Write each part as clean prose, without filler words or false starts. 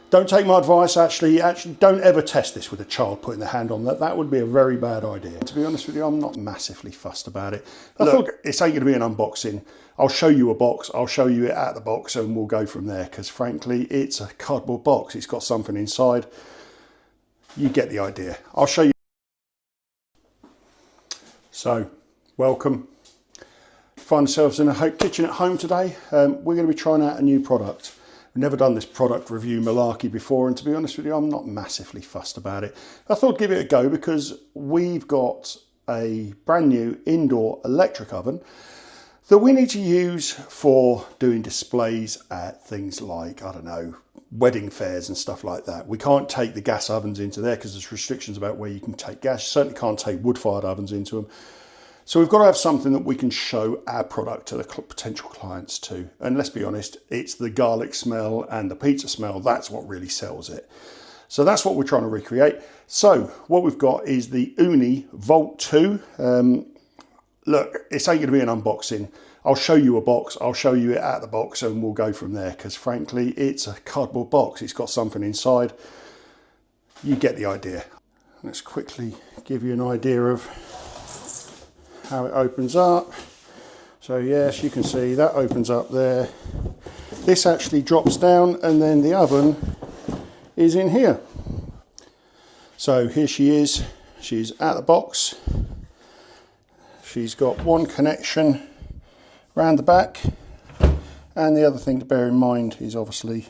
Don't take my advice, actually don't ever test this with a child putting their hand on that. That would be a very bad idea. To be honest with you, I'm not massively fussed about it. Look, this ain't going to be an unboxing. I'll show you a box, I'll show you it out of the box and we'll go from there, because frankly, it's a cardboard box. It's got something inside. You get the idea. I'll show you. So, welcome. Find yourselves in a kitchen at home today. We're going to be trying out a new product. I've never done this product review malarkey before, and to be honest with you, I'm not massively fussed about it. I thought I'd give it a go because we've got a brand new indoor electric oven that we need to use for doing displays at things like, I don't know, wedding fairs and stuff like that. We can't take the gas ovens into there because there's restrictions about where you can take gas. You certainly can't take wood-fired ovens into them. So we've got to have something that we can show our product to the potential clients too. And let's be honest, it's the garlic smell and the pizza smell. That's what really sells it. So that's what we're trying to recreate. So what we've got is the Ooni Volt 2. Look, this ain't going to be an unboxing. I'll show you a box, I'll show you it out of the box and we'll go from there, because frankly, it's a cardboard box. It's got something inside. You get the idea. Let's quickly give you an idea of how it opens up. So yes, you can see that opens up there. This actually drops down and then the oven is in here. So here she is. She's out the box. She's got one connection around the back, and the other thing to bear in mind is obviously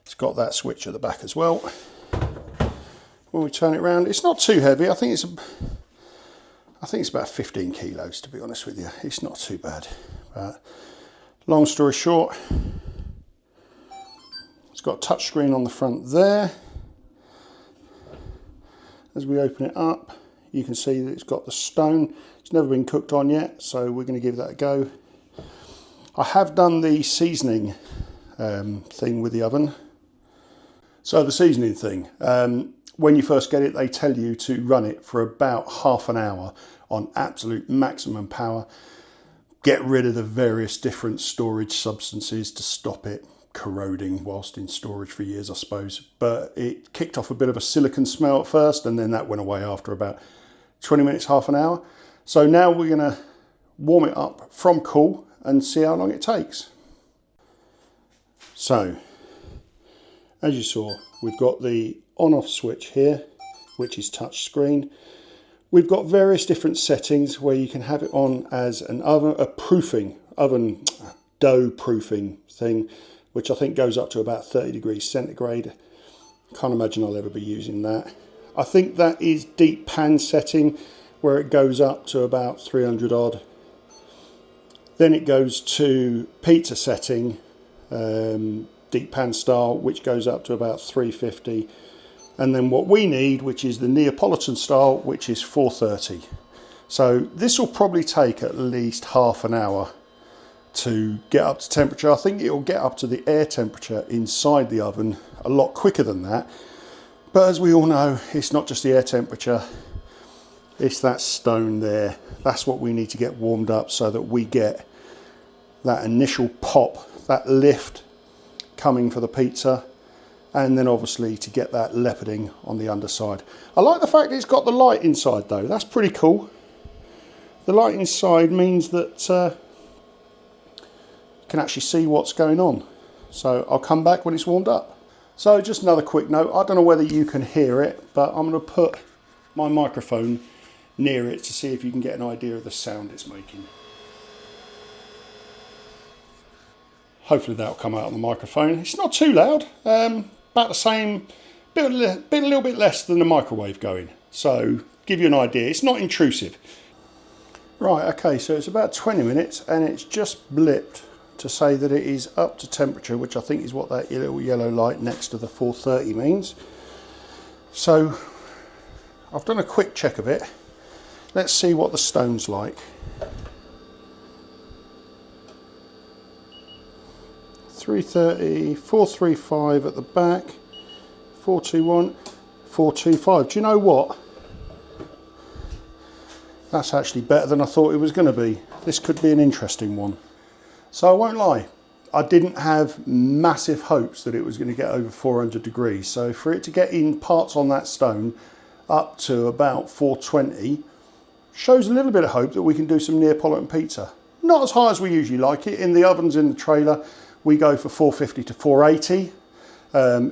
it's got that switch at the back as well. When we turn it around, it's not too heavy. I think it's about 15 kilos, to be honest with you. It's not too bad. But long story short, it's got a touch screen on the front there. As we open it up, you can see that it's got the stone. It's never been cooked on yet, so we're going to give that a go. I have done the seasoning thing with the oven. So the seasoning thing, when you first get it, they tell you to run it for about half an hour on absolute maximum power. Get rid of the various different storage substances to stop it corroding whilst in storage for years, I suppose. But it kicked off a bit of a silicon smell at first, and then that went away after about 20 minutes, half an hour. So now we're going to warm it up from cool and see how long it takes. So, as you saw, we've got the on-off switch here, which is touch screen. We've got various different settings where you can have it on as an oven, oven dough proofing thing, which I think goes up to about 30 degrees centigrade. Can't imagine I'll ever be using that. I think that is deep pan setting, where it goes up to about 300 odd. Then it goes to pizza setting, deep pan style, which goes up to about 350. And then what we need, which is the Neapolitan style, which is 430. So this will probably take at least half an hour to get up to temperature. I think it will get up to the air temperature inside the oven a lot quicker than that. But as we all know, it's not just the air temperature, it's that stone there. That's what we need to get warmed up so that we get that initial pop, that lift coming for the pizza. And then obviously to get that leoparding on the underside. I like the fact it's got the light inside though. That's pretty cool. The light inside means that you can actually see what's going on. So I'll come back when it's warmed up. So just another quick note. I don't know whether you can hear it, but I'm going to put my microphone near it to see if you can get an idea of the sound it's making. Hopefully that'll come out on the microphone. It's not too loud. About the same, a little bit less than the microwave going. So give you an idea. It's not intrusive. Right, okay, so it's about 20 minutes and it's just blipped to say that it is up to temperature, which I think is what that little yellow light next to the 430 means. So I've done a quick check of it. Let's see what the stone's like. 330, 435 at the back, 421, 425. Do you know what? That's actually better than I thought it was going to be. This could be an interesting one. So I won't lie, I didn't have massive hopes that it was going to get over 400 degrees. So for it to get in parts on that stone up to about 420 shows a little bit of hope that we can do some Neapolitan pizza. Not as high as we usually like it. In the ovens in the trailer, we go for 450 to 480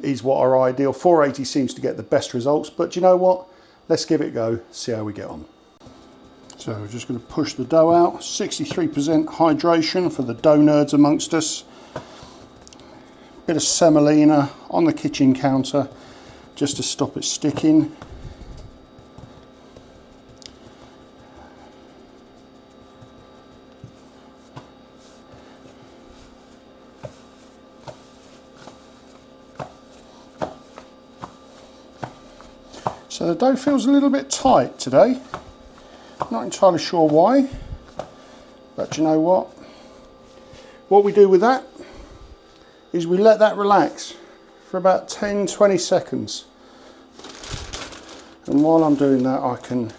is what our ideal. 480 seems to get the best results, but you know what? Let's give it a go, see how we get on. So we're just going to push the dough out. 63% hydration for the dough nerds amongst us. Bit of semolina on the kitchen counter just to stop it sticking. So the dough feels a little bit tight today. Not entirely sure why, but you know what? What we do with that is we let that relax for about 10-20 seconds. And while I'm doing that, I can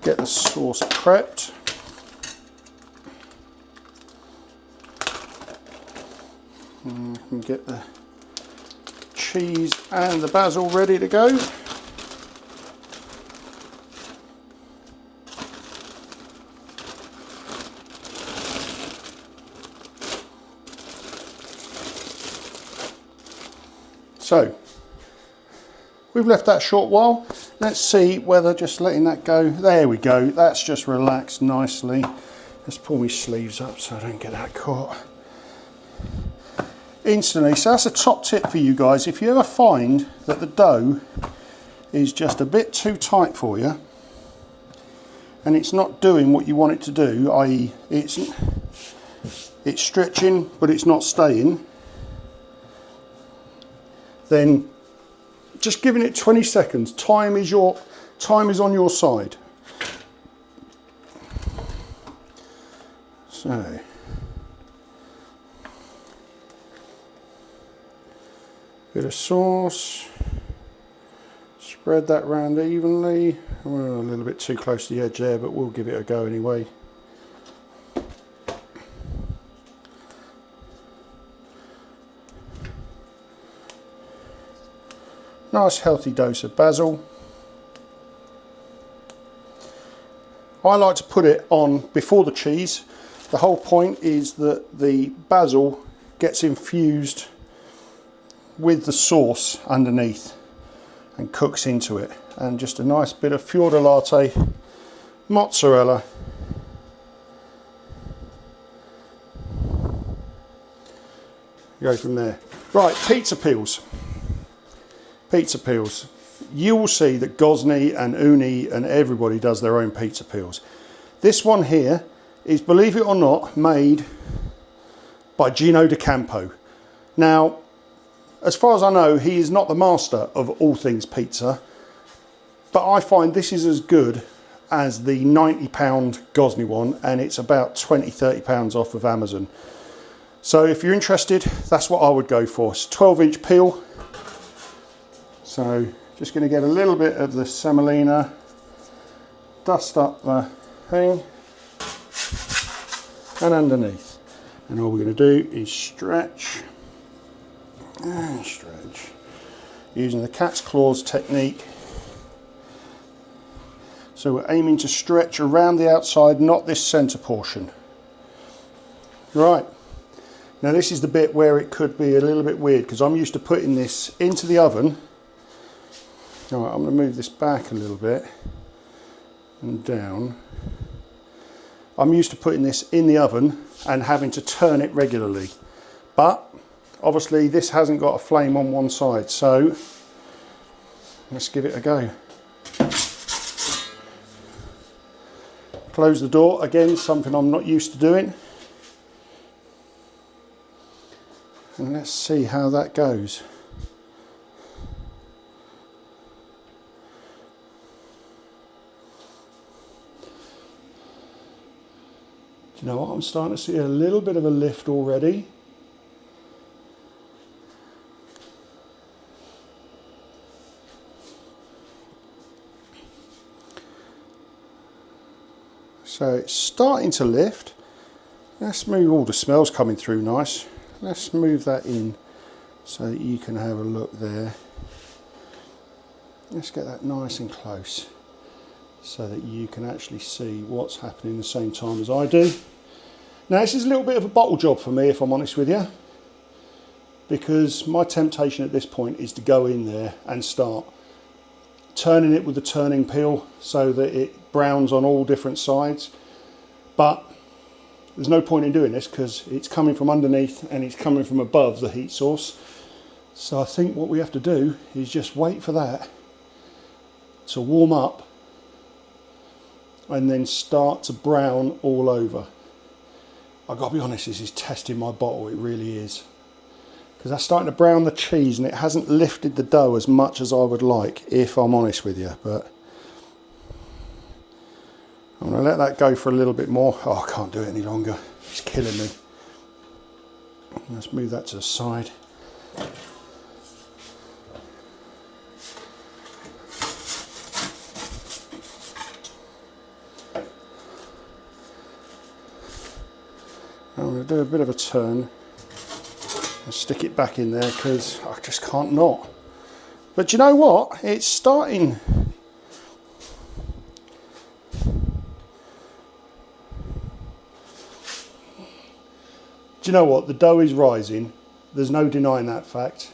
get the sauce prepped. And I can get the cheese and the basil ready to go. So we've left that a short while. Let's see whether just letting that go, there we go, that's just relaxed nicely. Let's pull my sleeves up so I don't get that caught. Instantly, so that's a top tip for you guys. If you ever find that the dough is just a bit too tight for you and it's not doing what you want it to do, i.e. it's stretching but it's not staying, then just giving it 20 seconds. Time is on your side. So bit of sauce, spread that round evenly. We're a little bit too close to the edge there, but we'll give it a go anyway. Nice healthy dose of basil. I like to put it on before the cheese. The whole point is that the basil gets infused with the sauce underneath and cooks into it. And just a nice bit of fior di latte, mozzarella. Go from there. Right, pizza peels. Pizza peels. You will see that Gozney and Ooni and everybody does their own pizza peels. This one here is, believe it or not, made by Gino D'Acampo. Now, as far as I know, he is not the master of all things pizza, but I find this is as good as the £90 Gozney one, and it's about £20-30 off of Amazon. So if you're interested, that's what I would go for. It's 12-inch peel. So just going to get a little bit of the semolina, dust up the thing and underneath. And all we're going to do is stretch and stretch using the cat's claws technique. So we're aiming to stretch around the outside, not this centre portion. Right, now this is the bit where it could be a little bit weird because I'm used to putting this into the oven. All right, I'm going to move this back a little bit and down. I'm used to putting this in the oven and having to turn it regularly, but obviously this hasn't got a flame on one side, so let's give it a go. Close the door, again something I'm not used to doing, and let's see how that goes. You know what, I'm starting to see a little bit of a lift already. So it's starting to lift, Let's move all the smells coming through nice. Let's move that in so that you can have a look there. Let's get that nice and close so that you can actually see what's happening the same time as I do. Now this is a little bit of a bottle job for me, if I'm honest with you, because my temptation at this point is to go in there and start turning it with the turning peel so that it browns on all different sides. But there's no point in doing this because it's coming from underneath and it's coming from above the heat source. So I think what we have to do is just wait for that to warm up and then start to brown all over. I've got to be honest, this is testing my bottle, it really is. Because that's starting to brown the cheese and it hasn't lifted the dough as much as I would like, if I'm honest with you. But I'm going to let that go for a little bit more. Oh, I can't do it any longer. It's killing me. Let's move that to the side. I'm going to do a bit of a turn and stick it back in there because I just can't not. But you know what? It's starting. Do you know what? The dough is rising. There's no denying that fact.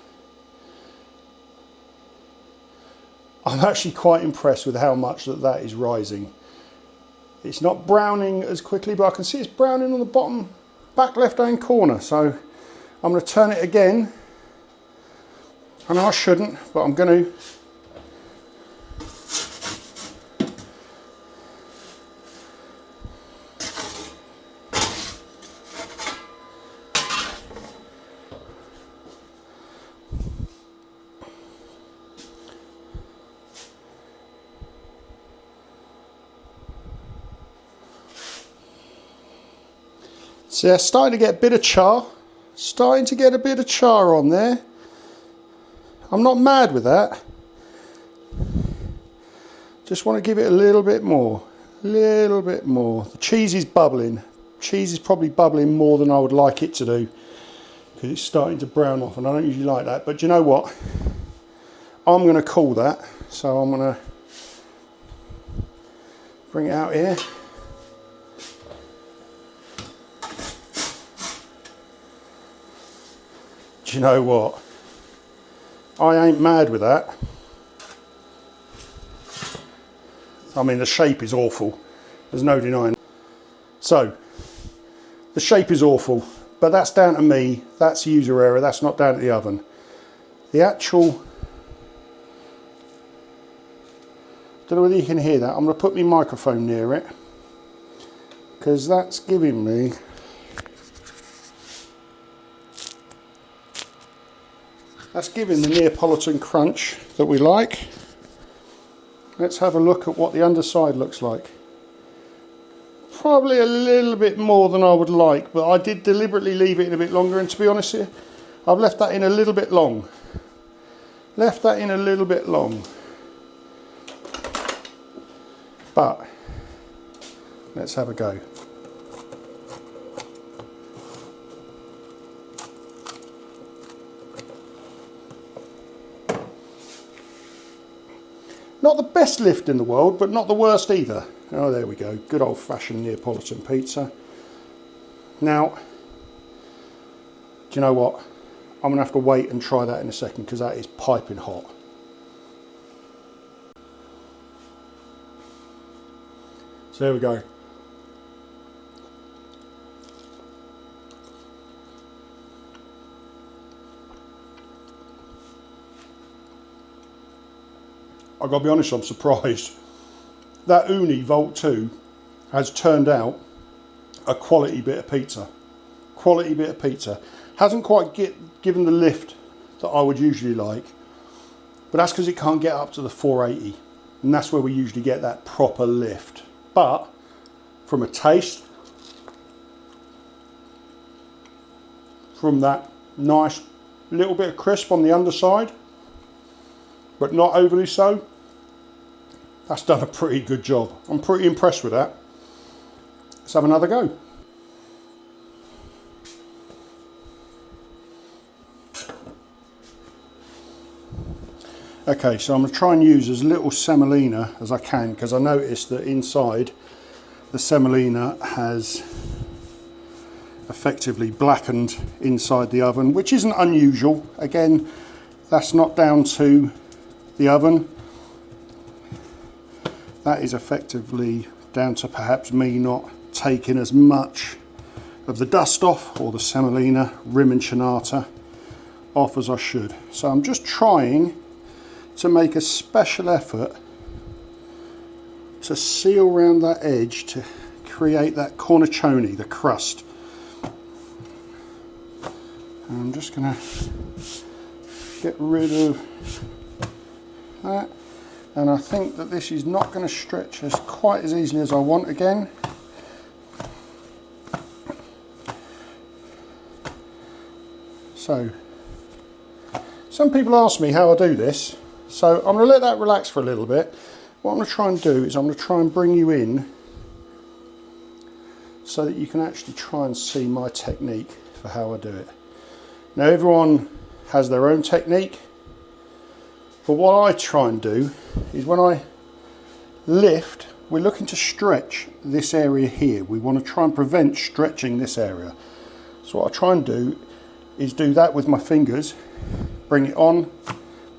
I'm actually quite impressed with how much that is rising. It's not browning as quickly, but I can see it's browning on the bottom back left hand corner. So I'm going to turn it again. I know I shouldn't, but I'm going to. So yeah, starting to get a bit of char. Starting to get a bit of char on there. I'm not mad with that. Just want to give it a little bit more. A little bit more. The cheese is bubbling. Cheese is probably bubbling more than I would like it to do, because it's starting to brown off, and I don't usually like that. But you know what? I'm going to cool that. So I'm going to bring it out here. Do you know what? I ain't mad with that. I mean, the shape is awful. There's no denying. So, the shape is awful, but that's down to me. That's user error. That's not down to the oven. The actual... don't know whether you can hear that. I'm going to put my microphone near it, because that's giving me... that's giving the Neapolitan crunch that we like. Let's have a look at what the underside looks like. Probably a little bit more than I would like, but I did deliberately leave it in a bit longer, and to be honest here, I've left that in a little bit long. Left that in a little bit long. But let's have a go. Not the best lift in the world, but not the worst either. Oh, there we go. Good old-fashioned Neapolitan pizza. Now, do you know what? I'm going to have to wait and try that in a second, because that is piping hot. So there we go. I've got to be honest, I'm surprised. That Ooni Volt 2 has turned out a quality bit of pizza. Quality bit of pizza. Hasn't quite given the lift that I would usually like, but that's because it can't get up to the 480, and that's where we usually get that proper lift. But from a taste, from that nice little bit of crisp on the underside, but not overly so, that's done a pretty good job. I'm pretty impressed with that. Let's have another go. Okay, so I'm going to try and use as little semolina as I can, because I noticed that inside the semolina has effectively blackened inside the oven, which isn't unusual. Again, that's not down to the oven. That is effectively down to perhaps me not taking as much of the dust off, or the semolina rimincinata off, as I should. So I'm just trying to make a special effort to seal around that edge to create that cornicione, the crust. And I'm just going to get rid of that, and I think that this is not going to stretch as quite as easily as I want again. So some people ask me how I do this, so I'm going to let that relax for a little bit. What I'm going to try and do is I'm going to try and bring you in so that you can actually try and see my technique for how I do it. Now, everyone has their own technique, but what I try and do is when I lift, we're looking to stretch this area here. We want to try and prevent stretching this area. So what I try and do is do that with my fingers, bring it on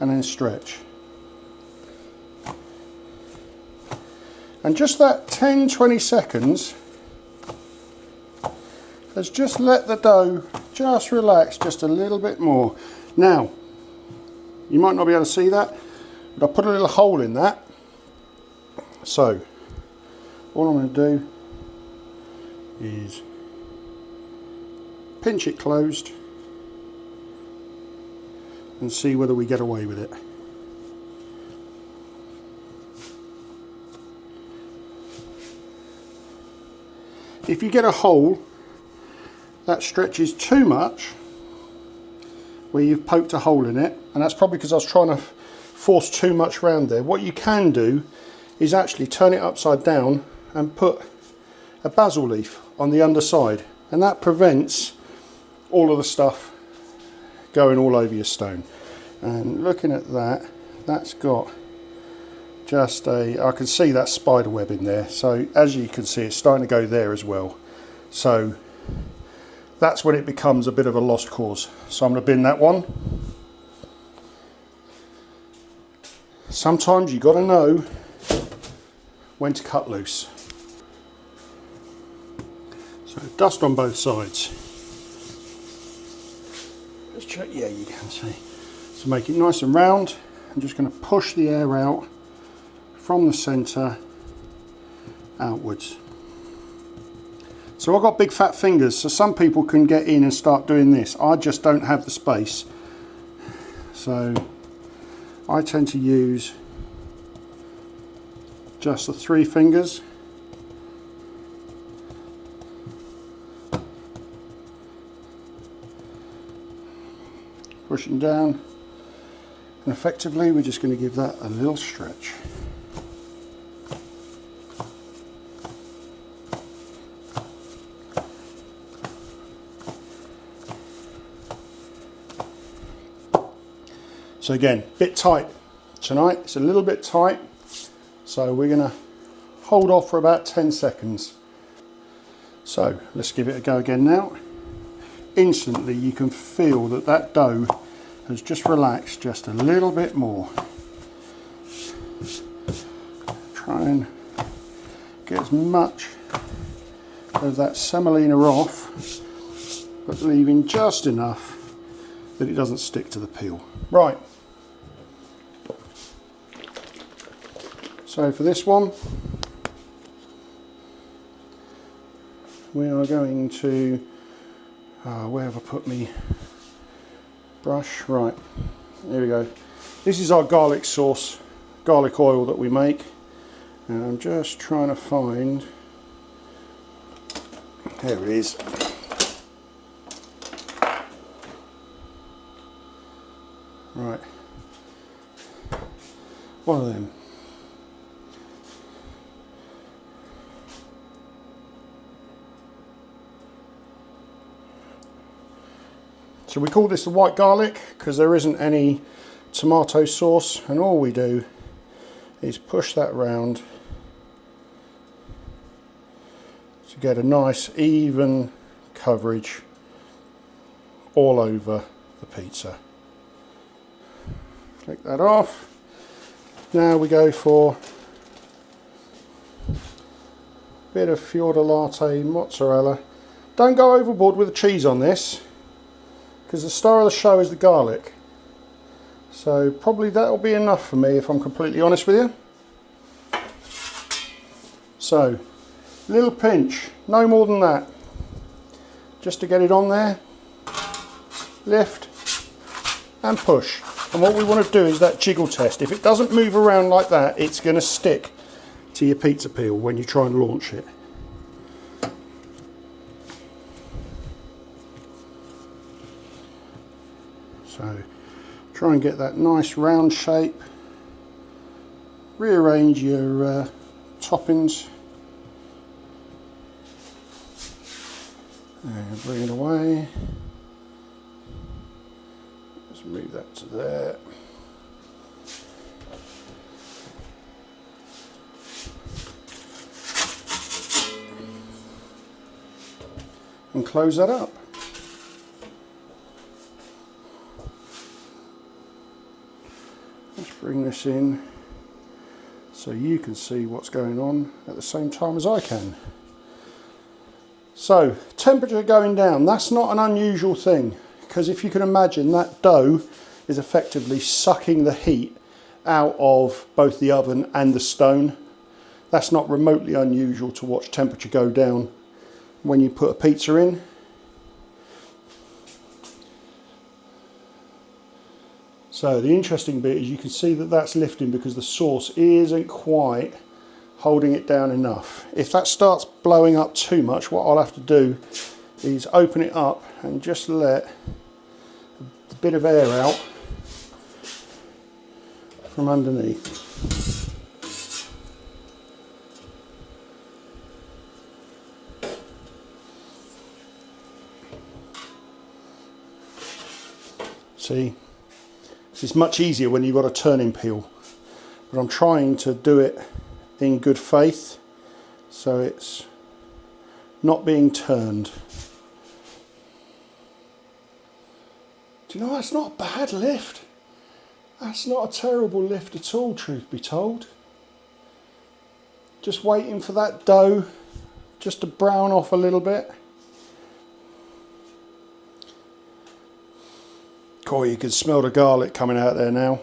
and then stretch. And just that 10-20 seconds has just let the dough just relax just a little bit more. Now, you might not be able to see that, but I put a little hole in that. So all I'm going to do is pinch it closed and see whether we get away with it. If you get a hole that stretches too much, where you've poked a hole in it, and that's probably because I was trying to force too much around there, what you can do is actually turn it upside down and put a basil leaf on the underside, and that prevents all of the stuff going all over your stone. And looking at that, that's got just a, I can see that spider web in there, so as you can see it's starting to go there as well. So that's when it becomes a bit of a lost cause. So I'm going to bin that one. Sometimes you got to know when to cut loose. So dust on both sides. Just check, yeah, you can see. So make it nice and round. I'm just going to push the air out from the centre outwards. So I've got big fat fingers, so some people can get in and start doing this. I just don't have the space. So I tend to use just the 3 fingers. Pushing down, and effectively we're just going to give that a little stretch. So again, bit tight tonight, it's a little bit tight, so we're going to hold off for about 10 seconds. So let's give it a go again now. Instantly you can feel that that dough has just relaxed just a little bit more. Try and get as much of that semolina off, but leaving just enough that it doesn't stick to the peel. Right. So for this one, we are going to, where have I put me brush? Right, here we go. This is our garlic sauce, garlic oil that we make, and I'm just trying to find, there it is. Right, one of them. So we call this the white garlic because there isn't any tomato sauce, and all we do is push that round to get a nice even coverage all over the pizza. Flick that off. Now we go for a bit of fior latte mozzarella. Don't go overboard with the cheese on this, because the star of the show is the garlic. So probably that'll be enough for me, if I'm completely honest with you. So, little pinch, no more than that. Just to get it on there. Lift and push. And what we want to do is that jiggle test. If it doesn't move around like that, it's going to stick to your pizza peel when you try and launch it. So try and get that nice round shape. Rearrange your toppings. And bring it away. Let's move that to there. And close that up. Let's bring this in so you can see what's going on at the same time as I can. So, temperature going down, that's not an unusual thing, because if you can imagine, that dough is effectively sucking the heat out of both the oven and the stone. That's not remotely unusual to watch temperature go down when you put a pizza in. So the interesting bit is you can see that that's lifting because the sauce isn't quite holding it down enough. If that starts blowing up too much, what I'll have to do is open it up and just let a bit of air out from underneath. See, this is much easier when you've got a turning peel, but I'm trying to do it in good faith, so it's not being turned. Do you know, that's not a bad lift. That's not a terrible lift at all, truth be told. Just waiting for that dough just to brown off a little bit. Oh, you can smell the garlic coming out there now.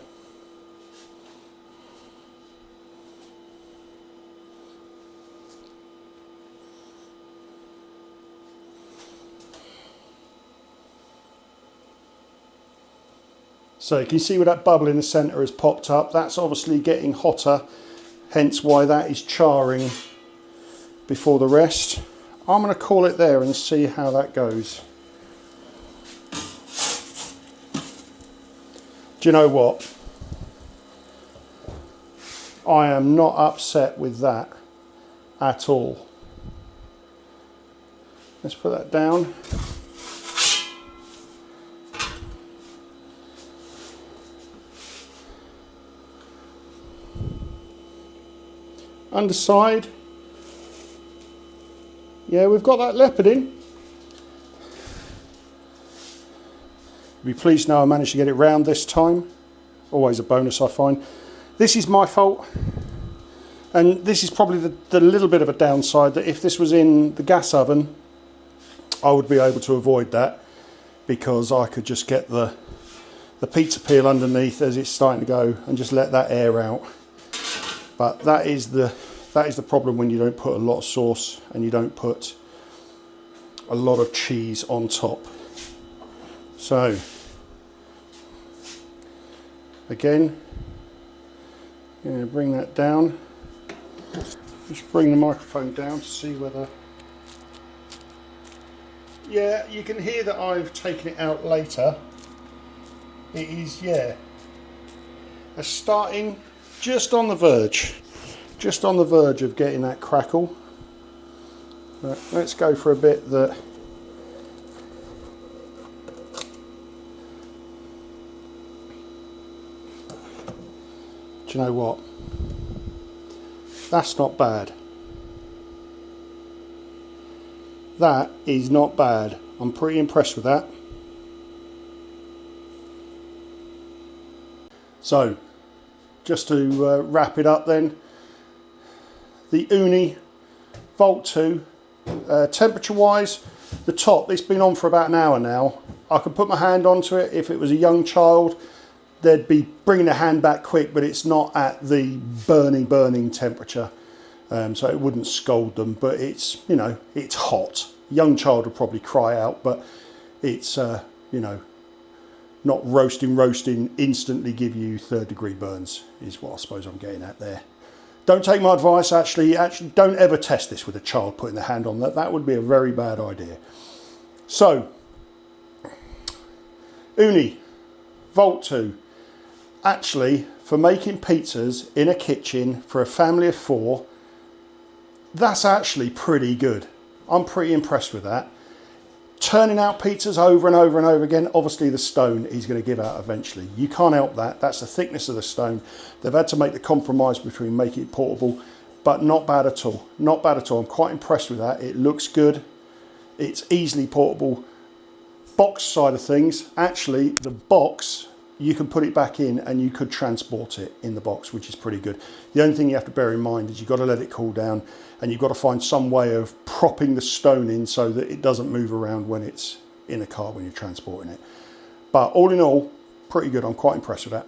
So you can see where that bubble in the centre has popped up. That's obviously getting hotter, hence why that is charring before the rest. I'm going to call it there and see how that goes. Do you know what? I am not upset with that at all. Let's put that down. Underside. Yeah, we've got that leopard in. Be pleased now I managed to get it round this time. Always a bonus, I find. This is my fault, and this is probably the little bit of a downside, that if this was in the gas oven I would be able to avoid that, because I could just get the pizza peel underneath as it's starting to go and just let that air out. But that is the problem when you don't put a lot of sauce and you don't put a lot of cheese on top. So again, bring that down. Just bring the microphone down to see whether... Yeah, you can hear that I've taken it out later. It is, yeah, starting just on the verge. Just on the verge of getting that crackle. But let's go for a bit that... Do you know what? That's not bad. That is not bad. I'm pretty impressed with that. So, just to wrap it up then, the Ooni Volt 2, temperature wise, the top, it's been on for about an hour now. I could put my hand onto it. If it was a young child, they'd be bringing their hand back quick, but it's not at the burning temperature. So it wouldn't scald them, but it's, you know, it's hot. Young child would probably cry out, but it's, you know, not roasting, instantly give you 3rd degree burns is what I suppose I'm getting at there. Don't take my advice, actually don't ever test this with a child putting their hand on that. That would be a very bad idea. So, Ooni Volt 2, actually for making pizzas in a kitchen for a family of 4, that's actually pretty good. I'm pretty impressed with that. Turning out pizzas over and over and over again, obviously the stone is going to give out eventually. You can't help that. That's the thickness of the stone. They've had to make the compromise between making it portable, but not bad at all. Not bad at all. I'm quite impressed with that. It looks good. It's easily portable. Box side of things, actually the box, you can put it back in and you could transport it in the box, which is pretty good. The only thing you have to bear in mind is you've got to let it cool down and you've got to find some way of propping the stone in so that it doesn't move around when it's in a car when you're transporting it. But all in all, pretty good. I'm quite impressed with that.